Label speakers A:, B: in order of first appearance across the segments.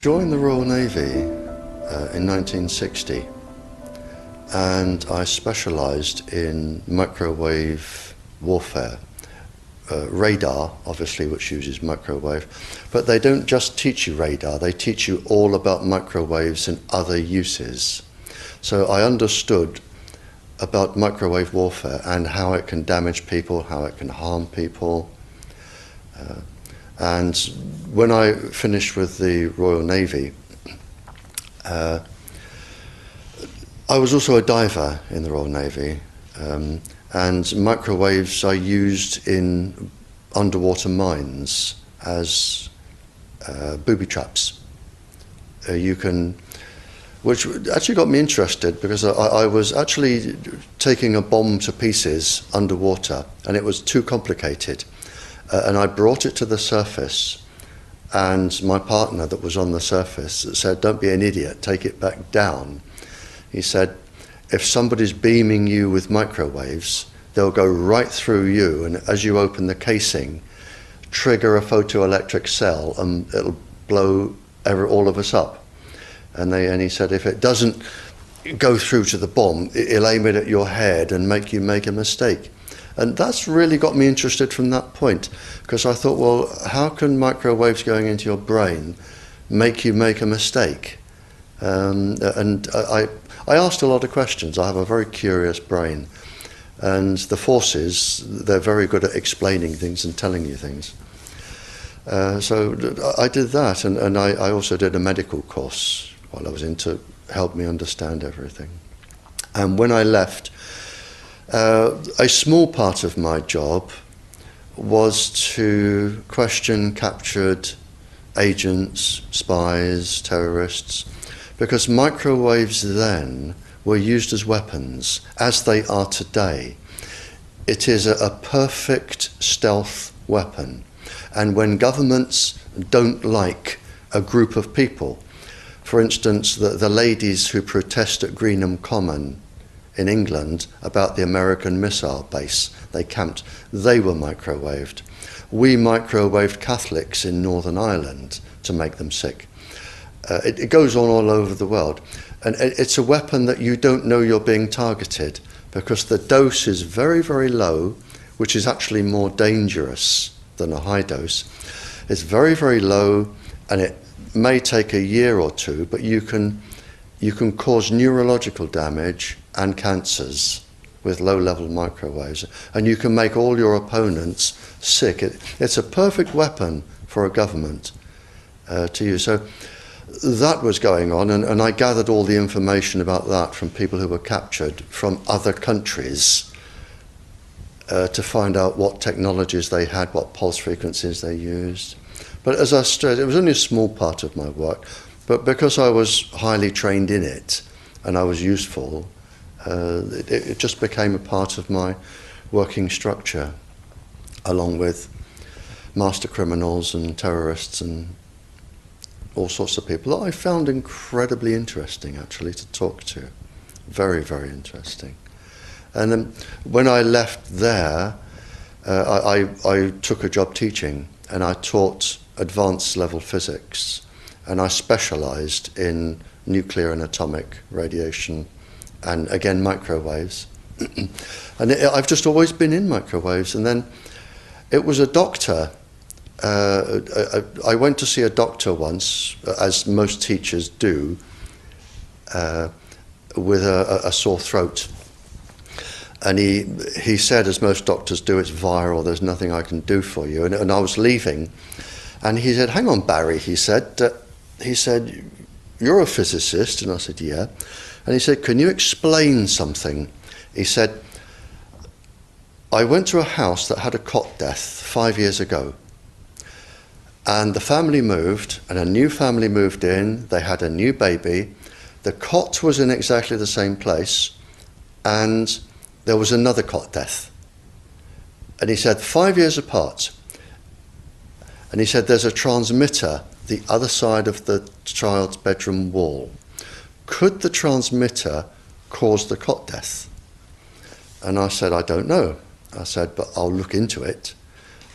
A: Joined the Royal Navy in 1960, and I specialised in microwave warfare. Radar, obviously, which uses microwave, but they don't just teach you radar, they teach you all about microwaves and other uses. So I understood about microwave warfare and how it can damage people, how it can harm people. And when I finished with the Royal Navy, I was also a diver in the Royal Navy, and microwaves are used in underwater mines as booby traps. Which actually got me interested, because I was actually taking a bomb to pieces underwater, and it was too complicated. And I brought it to the surface, and my partner that was on the surface said, "Don't be an idiot, take it back down." He said, "If somebody's beaming you with microwaves, they'll go right through you, and as you open the casing, trigger a photoelectric cell, and it'll blow all of us up." And he said, "If it doesn't go through to the bomb, it'll aim it at your head and make you make a mistake." And that's really got me interested from that point, because I thought, well, how can microwaves going into your brain make you make a mistake? And I asked a lot of questions. I have a very curious brain. And the forces, they're very good at explaining things and telling you things. So I did that, and I also did a medical course while I was in to help me understand everything. And when I left, a small part of my job was to question captured agents, spies, terrorists, because microwaves then were used as weapons, as they are today. It is a perfect stealth weapon, and when governments don't like a group of people, for instance, the ladies who protest at Greenham Common in England about the American missile base they camped, they were microwaved. We microwaved Catholics in Northern Ireland to make them sick. It goes on all over the world, and it's a weapon that you don't know you're being targeted, because the dose is very, very low, which is actually more dangerous than a high dose. It's very, very low, and it may take a year or two, but you can cause neurological damage and cancers with low-level microwaves, and you can make all your opponents sick. It's a perfect weapon for a government to use. So that was going on, and I gathered all the information about that from people who were captured from other countries to find out what technologies they had, what pulse frequencies they used. But as I stressed, it was only a small part of my work, but because I was highly trained in it and I was useful, it just became a part of my working structure, along with master criminals and terrorists and all sorts of people that I found incredibly interesting, actually, to talk to. Very, very interesting. And then when I left there, I took a job teaching, and I taught advanced level physics, and I specialised in nuclear and atomic radiation, and again microwaves. And I've just always been in microwaves. And then it was a doctor. I went to see a doctor once, as most teachers do, with a sore throat. And he said, as most doctors do, "It's viral, there's nothing I can do for you." And I was leaving, and he said, "Hang on, Barry," he said, "you're a physicist." And I said, "Yeah." And he said, "Can you explain something?" He said, "I went to a house that had a cot death 5 years ago. And the family moved, and a new family moved in. They had a new baby. The cot was in exactly the same place, and there was another cot death." And he said, 5 years apart. And he said, "There's a transmitter the other side of the child's bedroom wall. Could the transmitter cause the cot death?" And I said, "I don't know." I said, "But I'll look into it."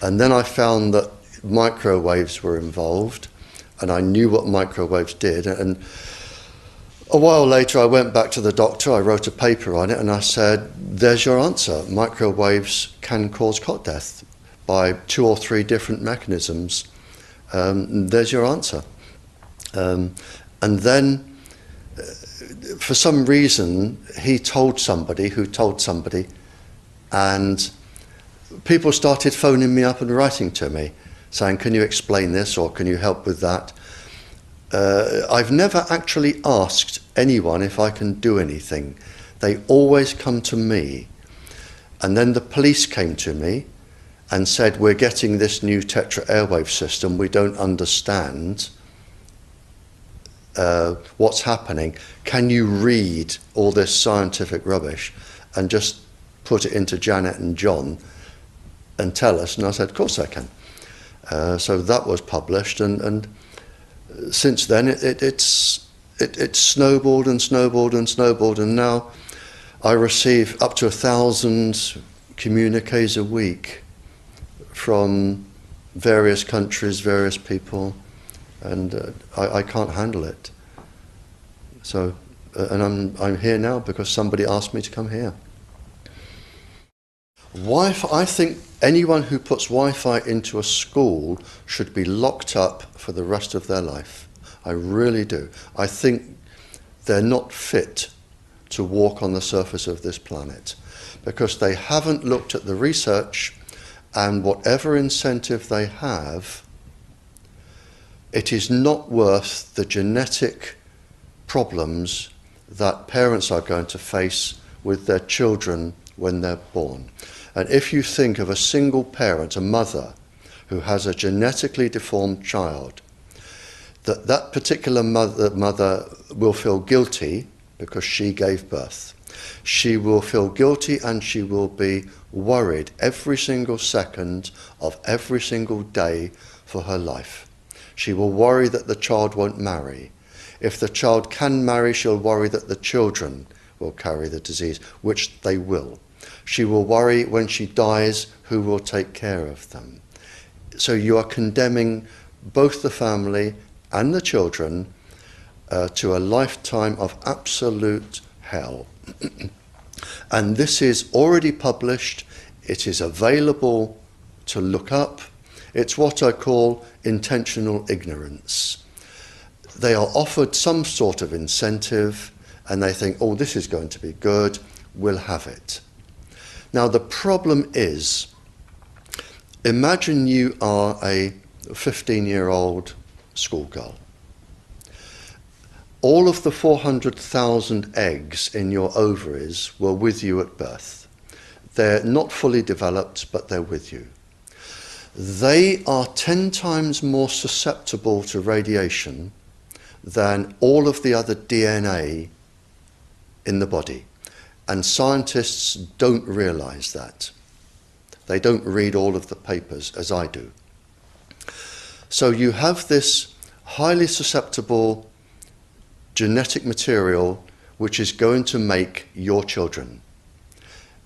A: And then I found that microwaves were involved, and I knew what microwaves did. And a while later, I went back to the doctor, I wrote a paper on it, and I said, there's your answer. Microwaves can cause cot death by 2 or 3 different mechanisms. There's your answer. And then, for some reason, he told somebody who told somebody, and people started phoning me up and writing to me, saying, can you explain this, or can you help with that? I've never actually asked anyone if I can do anything. They always come to me. And then the police came to me and said, we're getting this new Tetra airwave system, we don't understand what's happening. Can you read all this scientific rubbish and just put it into Janet and John and tell us? And I said, of course I can. So that was published, and since then it's snowballed and snowballed and snowballed, and now I receive up to 1,000 communiques a week from various countries, various people, and I can't handle it. So, and I'm here now because somebody asked me to come here. Wi-Fi, I think anyone who puts Wi-Fi into a school should be locked up for the rest of their life. I really do. I think they're not fit to walk on the surface of this planet because they haven't looked at the research, and whatever incentive they have, it is not worth the genetic problems that parents are going to face with their children when they're born. And if you think of a single parent, a mother, who has a genetically deformed child, that particular mother will feel guilty because she gave birth. She will feel guilty and she will be worried every single second of every single day for her life. She will worry that the child won't marry. If the child can marry, she'll worry that the children will carry the disease, which they will. She will worry when she dies who will take care of them. So you are condemning both the family and the children to a lifetime of absolute hell. And this is already published. It is available to look up. It's what I call intentional ignorance. They are offered some sort of incentive and they think, oh, this is going to be good, we'll have it. Now the problem is, imagine you are a 15-year-old schoolgirl. All of the 400,000 eggs in your ovaries were with you at birth. They're not fully developed, but they're with you. They are 10 times more susceptible to radiation than all of the other DNA in the body. And scientists don't realize that. They don't read all of the papers as I do. So you have this highly susceptible genetic material which is going to make your children.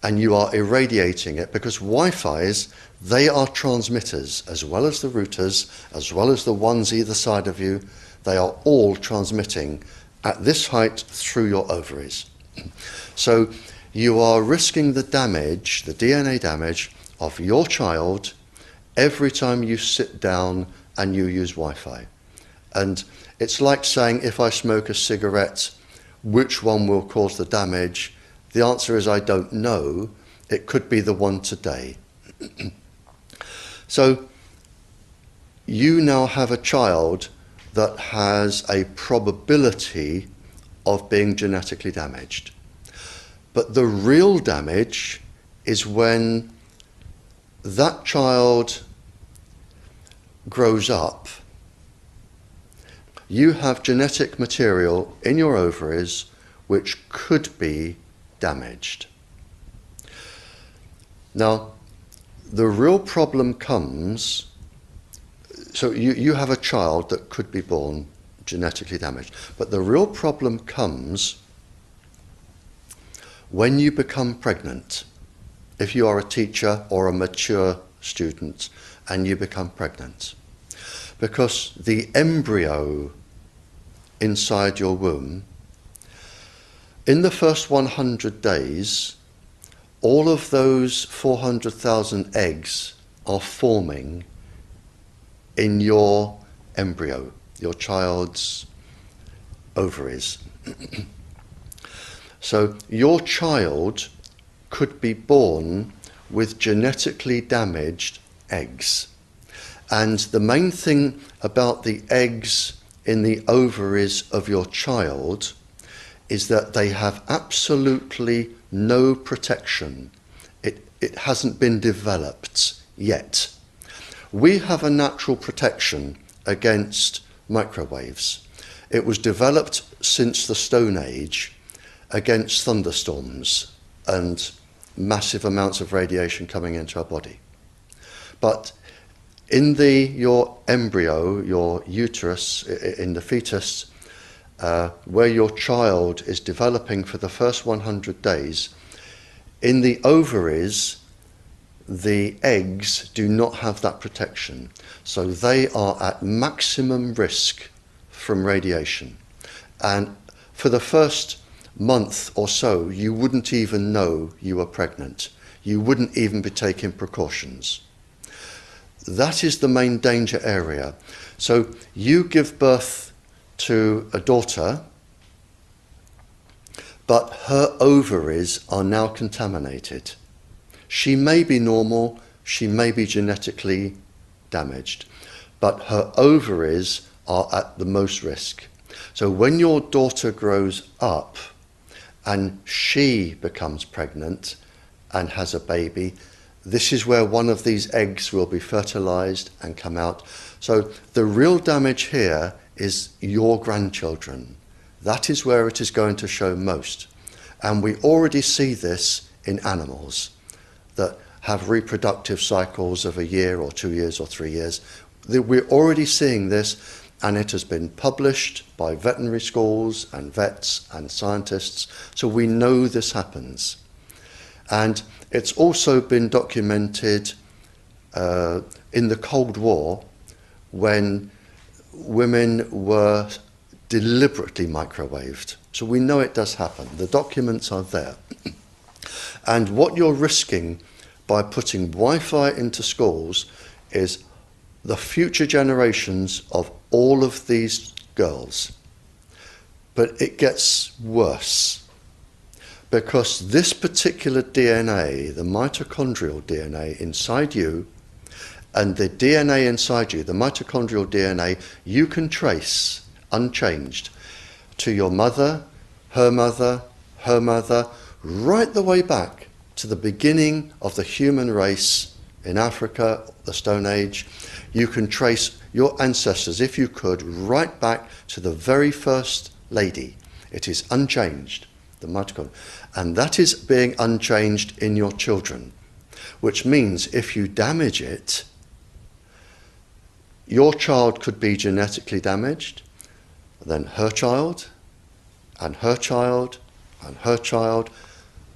A: And you are irradiating it because Wi-Fis, they are transmitters as well as the routers, as well as the ones either side of you. They are all transmitting at this height through your ovaries. So you are risking the damage, the DNA damage of your child every time you sit down and you use Wi-Fi. And it's like saying, if I smoke a cigarette, which one will cause the damage? The answer is I don't know. It could be the one today. So you now have a child that has a probability of being genetically damaged. But the real damage is when that child grows up. You have genetic material in your ovaries which could be damaged. Now, the real problem comes, so you have a child that could be born genetically damaged, but the real problem comes when you become pregnant. If you are a teacher or a mature student and you become pregnant. because the embryo inside your womb, in the first 100 days, all of those 400,000 eggs are forming in your embryo, your child's ovaries. So your child could be born with genetically damaged eggs. And the main thing about the eggs in the ovaries of your child is that they have absolutely no protection. It hasn't been developed yet. We have a natural protection against microwaves. It was developed since the Stone Age against thunderstorms and massive amounts of radiation coming into our body. But in your embryo, your uterus, in the fetus, where your child is developing for the first 100 days, in the ovaries, the eggs do not have that protection. So they are at maximum risk from radiation. And for the first month or so, you wouldn't even know you were pregnant. You wouldn't even be taking precautions. That is the main danger area. So you give birth to a daughter, but her ovaries are now contaminated. She may be normal, she may be genetically damaged, but her ovaries are at the most risk. So when your daughter grows up and she becomes pregnant and has a baby, this is where one of these eggs will be fertilized and come out. So the real damage here is your grandchildren. That is where it is going to show most. And we already see this in animals that have reproductive cycles of a year or 2 years or 3 years. We're already seeing this, and it has been published by veterinary schools and vets and scientists, so we know this happens. And it's also been documented in the Cold War when women were deliberately microwaved. So we know it does happen. The documents are there. And what you're risking by putting Wi-Fi into schools is the future generations of all of these girls. But it gets worse, because this particular DNA, the mitochondrial DNA inside you, and the DNA inside you, the mitochondrial DNA, you can trace unchanged to your mother, her mother, her mother, right the way back to the beginning of the human race in Africa, the Stone Age. You can trace your ancestors, if you could, right back to the very first lady. It is unchanged, the mitochondria. And that is being unchanged in your children, which means if you damage it, your child could be genetically damaged, then her child, and her child, and her child,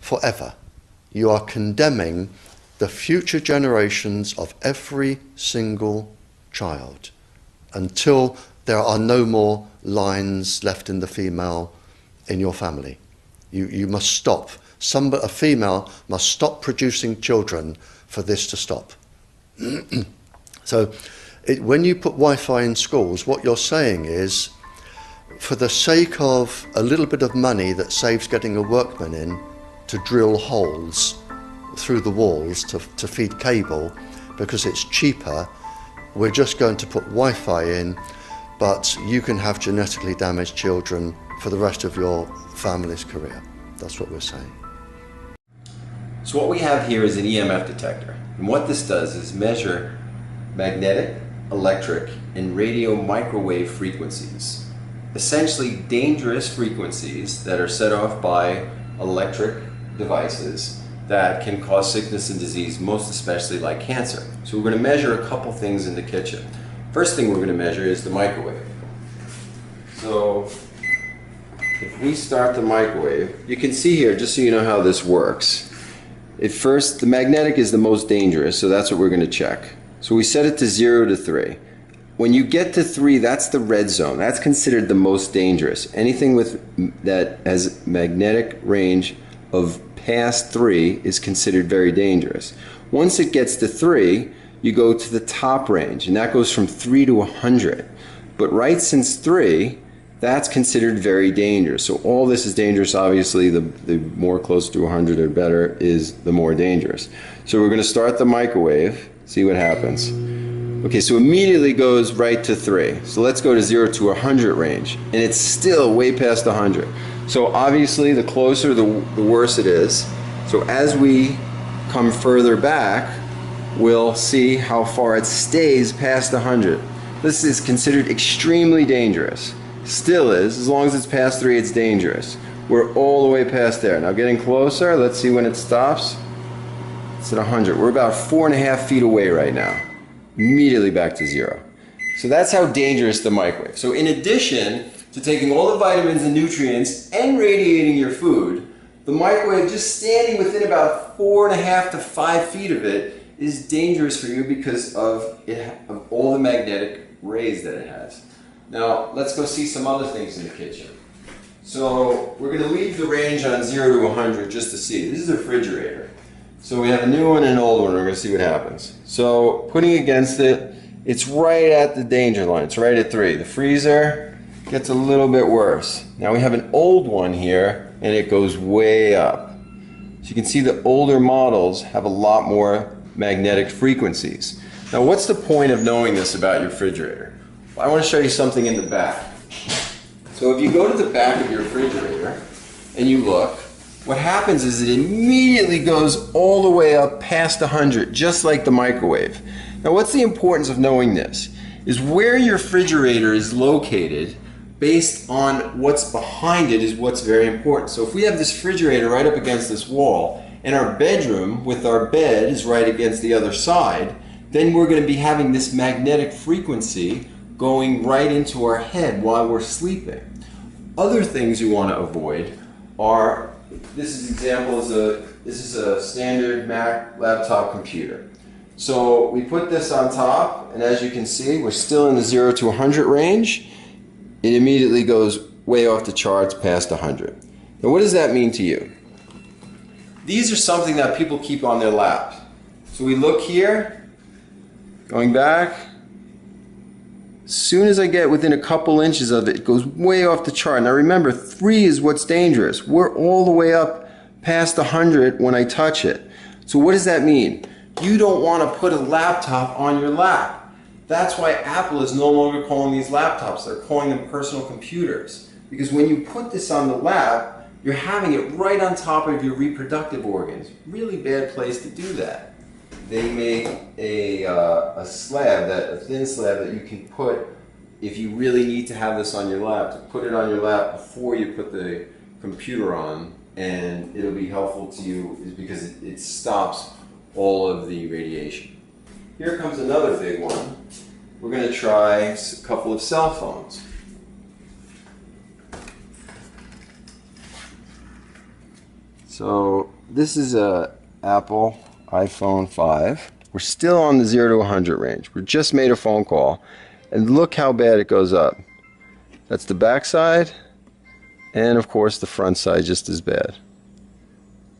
A: forever. You are condemning the future generations of every single child until there are no more lines left in the female in your family. You must stop. A female must stop producing children for this to stop. So when you put Wi-Fi in schools, what you're saying is, for the sake of a little bit of money that saves getting a workman in to drill holes through the walls to feed cable, because it's cheaper, we're just going to put Wi-Fi in, but you can have genetically damaged children for the rest of your family's career. That's what we're saying.
B: So what we have here is an EMF detector, and what this does is measure magnetic, electric, and radio microwave frequencies. Essentially dangerous frequencies that are set off by electric devices that can cause sickness and disease, most especially like cancer. So we're going to measure a couple things in the kitchen. First thing we're going to measure is the microwave. So if we start the microwave, you can see here, just so you know how this works. At first, the magnetic is the most dangerous, so that's what we're going to check. So we set it to 0 to 3. when you get to 3, that's the red zone. That's considered the most dangerous. Anything that has magnetic range of past 3 is considered very dangerous. Once it gets to 3, you go to the top range, and that goes from 3 to 100. But right since 3, that's considered very dangerous. So all this is dangerous. Obviously, the more close to 100 or better is the more dangerous. So we're going to start the microwave, see what happens. Okay, so immediately goes right to 3. So let's go to 0 to 100 range, and it's still way past 100. So obviously, the closer, the worse it is. So as we come further back, we'll see how far it stays past 100. This is considered extremely dangerous. Still is. As long as it's past 3, it's dangerous. We're all the way past there. Now getting closer, let's see when it stops. It's at 100. We're about 4.5 feet away right now. Immediately back to 0. So that's how dangerous the microwave. So in addition to taking all the vitamins and nutrients and radiating your food, the microwave, just standing within about 4.5 to 5 feet of it, is dangerous for you because of all the magnetic rays that it has. Now, let's go see some other things in the kitchen. So, we're going to leave the range on 0 to 100 just to see. This is a refrigerator. So, we have a new one and an old one. We're going to see what happens. So, putting against it, it's right at the danger line. It's right at 3. The freezer gets a little bit worse. Now, we have an old one here, and it goes way up. So, you can see the older models have a lot more magnetic frequencies. Now, what's the point of knowing this about your refrigerator? I want to show you something in the back. So if you go to the back of your refrigerator and you look, what happens is it immediately goes all the way up past 100, just like the microwave. Now what's the importance of knowing this? Is where your refrigerator is located based on what's behind it is what's very important. So if we have this refrigerator right up against this wall and our bedroom with our bed is right against the other side, then we're going to be having this magnetic frequency going right into our head while we're sleeping. Other things you want to avoid are, this is a standard Mac laptop computer. So we put this on top, and as you can see, we're still in the 0 to 100 range. It immediately goes way off the charts past 100. Now what does that mean to you? These are something that people keep on their laps. So we look here, going back. As soon as I get within a couple inches of it, it goes way off the chart. Now remember, 3 is what's dangerous. We're all the way up past 100 when I touch it. So what does that mean? You don't want to put a laptop on your lap. That's why Apple is no longer calling these laptops. They're calling them personal computers. Because when you put this on the lap, you're having it right on top of your reproductive organs. Really bad place to do that. They make a slab, a thin slab that you can put, if you really need to have this on your lap, to put it on your lap before you put the computer on, and it'll be helpful to you is because it stops all of the radiation. Here comes another big one. We're going to try a couple of cell phones. So this is a Apple iPhone 5. We're still on the 0 to 100 range. We just made a phone call, and look how bad it goes up. That's the back side, and of course the front side just as bad.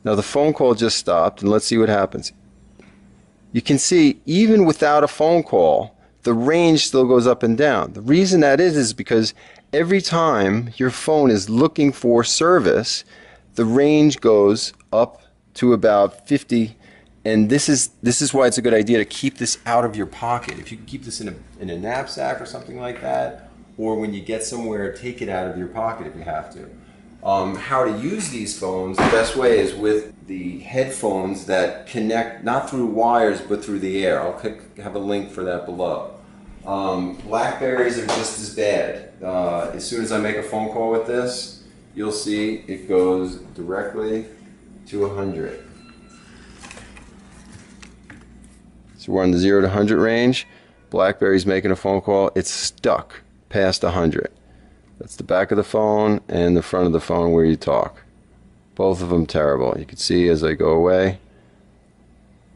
B: Now the phone call just stopped, and let's see what happens. You can see even without a phone call, the range still goes up and down. The reason that is because every time your phone is looking for service, the range goes up to about 50. And this is why it's a good idea to keep this out of your pocket. If you can keep this in a knapsack or something like that, or when you get somewhere, take it out of your pocket if you have to. How to use these phones, the best way is with the headphones that connect not through wires but through the air. I'll have a link for that below. Blackberries are just as bad. As soon as I make a phone call with this, you'll see it goes directly to 100. So we're on the 0 to 100 range. BlackBerry's making a phone call. It's stuck past 100. That's the back of the phone and the front of the phone where you talk. Both of them terrible. You can see as I go away,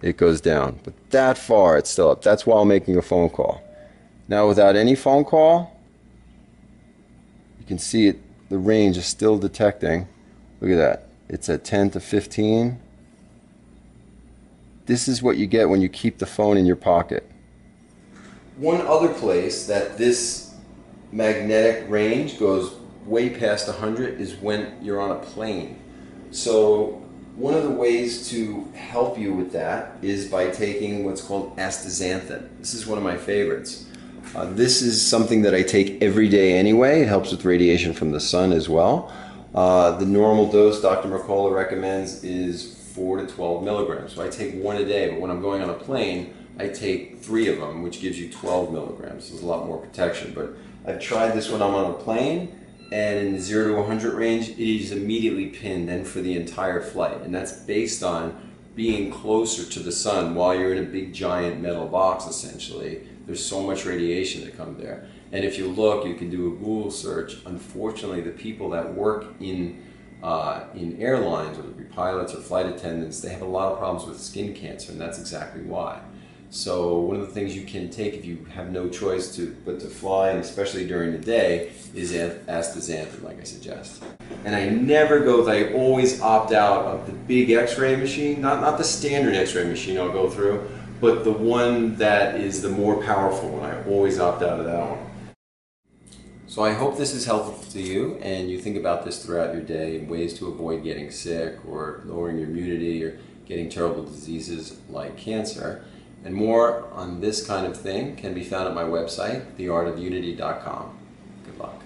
B: it goes down. But that far, it's still up. That's while making a phone call. Now without any phone call, you can see it, the range is still detecting. Look at that. It's at 10 to 15. This is what you get when you keep the phone in your pocket. One other place that this magnetic range goes way past 100 is when you're on a plane. So one of the ways to help you with that is by taking what's called astaxanthin. This is one of my favorites. This is something that I take every day anyway. It helps with radiation from the sun as well. The normal dose Dr. Mercola recommends is 4 to 12 milligrams. So I take one a day, but when I'm going on a plane, I take 3 of them, which gives you 12 milligrams. There's a lot more protection. But I've tried this when I'm on a plane, and in the 0 to 100 range, it is immediately pinned and for the entire flight. And that's based on being closer to the sun while you're in a big giant metal box, essentially. There's so much radiation that comes there. And if you look, you can do a Google search. Unfortunately, the people that work in airlines, whether it be pilots or flight attendants, they have a lot of problems with skin cancer, and that's exactly why. So one of the things you can take if you have no choice but to fly, and especially during the day, is astaxanthin, like I suggest. And I always opt out of the big X-ray machine, not the standard X-ray machine I'll go through, but the one that is the more powerful one. I always opt out of that one. So I hope this is helpful to you, and you think about this throughout your day and ways to avoid getting sick or lowering your immunity or getting terrible diseases like cancer. And more on this kind of thing can be found at my website, theartofunity.com. Good luck.